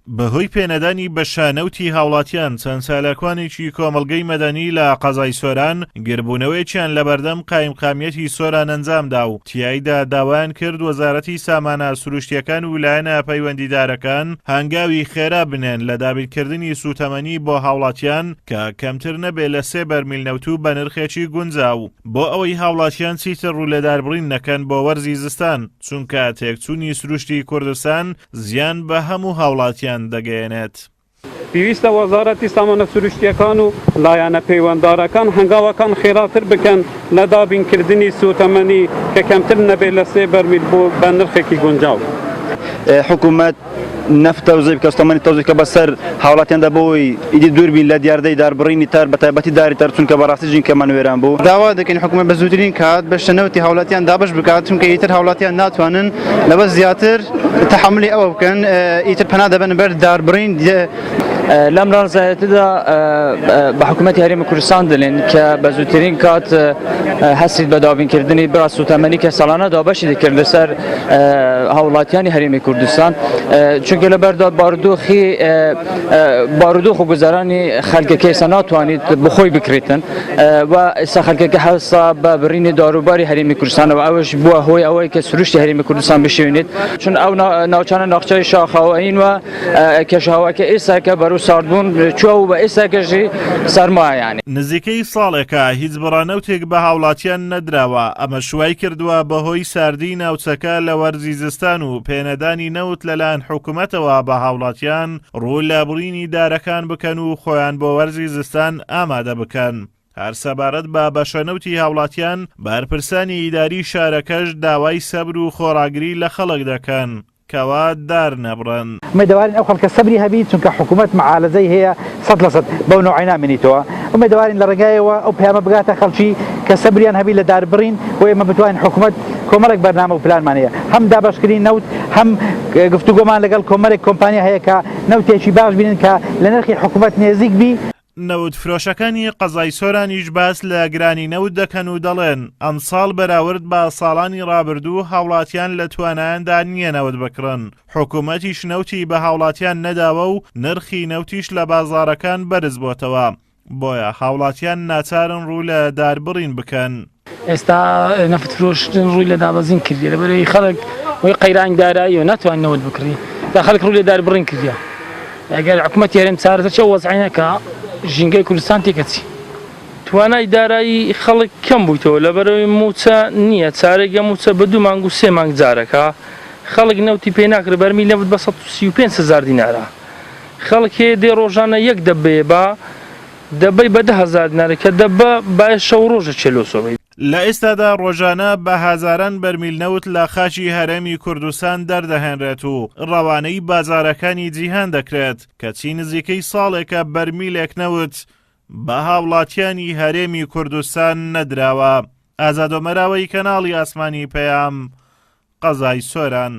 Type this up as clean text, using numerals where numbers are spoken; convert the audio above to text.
بەهۆی پێنەدانی بە شانەوتی هاوڵاتیان چەند سالاکوانێکی کۆمەڵگەی مەدەنی لە قەزای سۆران گربوونەوەیەکیان لە بەردەم قایمقامیەتی سۆران ئەنجامدا و تیایدا داوایان کرد وەزارەتی سامانە سروشتیەکان و لایەنە پەیوەندیدارەکان هەنگاوی خێرا بنێن لە دابینکردنی سوتەمەنی بۆ هاوڵاتیان کە کەمتر نەبێ لە 3 بەرمیل نەوتو بە نرخێکی گونجاو بۆ ئەوەی هاوڵاتیان چیتر ڕوولەداربڕین نەکەن بۆ وەرزی زستان چونکە تێکچوونی سروشتی کوردستان زیان بە هەموو هاوڵاتیان دەگەێنێت. پێویستە وەزارەتی سامانە سروشتیەکان و لایەنە پەیوەنددارەکان هەنگاوەکان خێراتر بکەن لە دابینکردنی سوتەمەنی کە کەمتر نەبێت لە 3 بەرمیل بۆ بە نرخێکی گونجاو. حکوومەت نفت توزیع کەستەمەنی توزیع کە بەسەر هاوڵاتیاندا بۆی ئیدی دووربین لە دیاردەی داربڕینی تار بە تایبەتی داری تەر چونکە بەڕاستی ژینکەمان وێران بوو. داوا دەکەین حکوومەت بە زووترین کات بە شەنەوتی هاوڵاتیان دابش بکات چونکە ئیتر هاوڵاتیان ناتوانن لەبەر زیاتر تەحملی ئەوە بکەن ئیتر پەنا دەبن بەر داربڕین. لەم ڕازایەتدا بە حکوومەتی هەرێمی کوردستان دەڵێن کە بە زووترین کات هەستیت بە دابینکردنی برا سوتەمەنی کە ساڵانە دابەشی دەکرد لەسەر هاوڵاتیانی هەرێمی کوردستان چونکە لەبەردا بارودۆخ و گوزارانی خەڵکەکە ئێستا ناتوانێت بخۆی بکرێتن و ئێستا خەڵکەکە هەستا بە بڕینی داروباری هەرێمی کوردستانەوە ئەوەش بووە هۆی ئەوەی کە سروشتی هەرێمی کوردستان بشێنێت چون ئەو ناوچانە ناخچەی شاخاوەین و کەشاوەکە ئێستاکە بەرەو ساردبوون چوە و بە ئێستاکەژی سەرمایەیانی نزیکەی ساڵێکە هیچ بڕانەوتێک بە هاوڵاتیان نەدراوە ئەمە شوای کردووە بەهۆی ساردی ناوچەکە لە وەرزی زستان و پێنەدانی نەوت لەلایەن حکوومەتەوە بە هاوڵاتیان ڕوو لە بڕینی دارەکان بکەن و خۆیان بۆ وەرزی زستان ئامادە بکەن. هەر سەبارەت بە بەشەنەوتی هاوڵاتیان بەرپرسانی ئیداری شارەکەش داوای سەبر و خۆڕاگری لە خەڵک دەکەن کەوا دار نەبڕن. ئومێدەوارین ئەو خەڵکە سەبری هەبی چونکە حکوومەت معالەزەی هەیە 100% بەو نوعی نامێنیتەوە. ئومێدەوارین لە ڕێگایەوە ئەو پەیامە بگاتە خەڵکی کە سەبریان هەبی لە داربڕین و ئێمە بتوانین حکوومەت کۆمەڵێک بەرنامە و پلانمان هەیە هەم دابەشکردنی نەوت هەم گفتوگۆمان لەگەڵ کۆمەڵێک کۆمپانیا هەیە کە نەوتێکی باش بینن کە لە نرخی حکوومەت نێزیک بی. نەوت فرۆشەکانی قەزای سۆرانیش باس لە گرانی نەوت دەکەن و دەڵێن ئەم ساڵ بەراورد بە ساڵانی ڕابردوو هاوڵاتیان لە توانایاندا نییە نەوت بکڕن. حکوومەتیش نەوتی بە هاوڵاتیان نەداوە و نرخی نەوتیش لە بازاڕەکان بەرز بۆتەوە. بۆیە هاوڵاتیان ناچارن ڕوو لە داربڕین بکەن. ئێستا نەفت فرۆشتن ڕووی لە دابەزین کردی لەبەرەوەی خەڵک وی قەیرانی دارایی و ناتوان نەوت بکڕی تا خەڵک ڕووی لە داربڕین کردیە. ئەگەر حکوومەتی هەرێم چارەسەر چه وەزعینەکە ژینگەی کوردستان تێکەچی توانای دارایی خەڵک کەم بوویتەوە لەبەرەوەی موچە نییە چارێکگە موچە بە 2 مانگ و 3 مانگ جارەکە خەڵک نەوتی پێ ناکرێت بەرمیل نەوت بە 135,000 دینارە خەڵکێ دێ ڕۆژانە یەک دەبێ بە دەبەی بە 10,000 دینارە کە دەبە بە شەو ڕۆژە چێلۆسەوەی. لە ئێستادا ڕۆژانە بە هازاران بەرمیل نەوت لە خاچی هەرێمی کوردستان دەردەهێنرێت و ڕەوانەی بازارەکانی جیهان دەکرێت کەچی نزیکەی ساڵێکە بەرمیلێک نەوت بە هاوڵاتیانی هەرێمی کوردستان نەدراوە. ئازادۆمەراوەی کەناڵی ئاسمانی پەیام قەزای سۆران.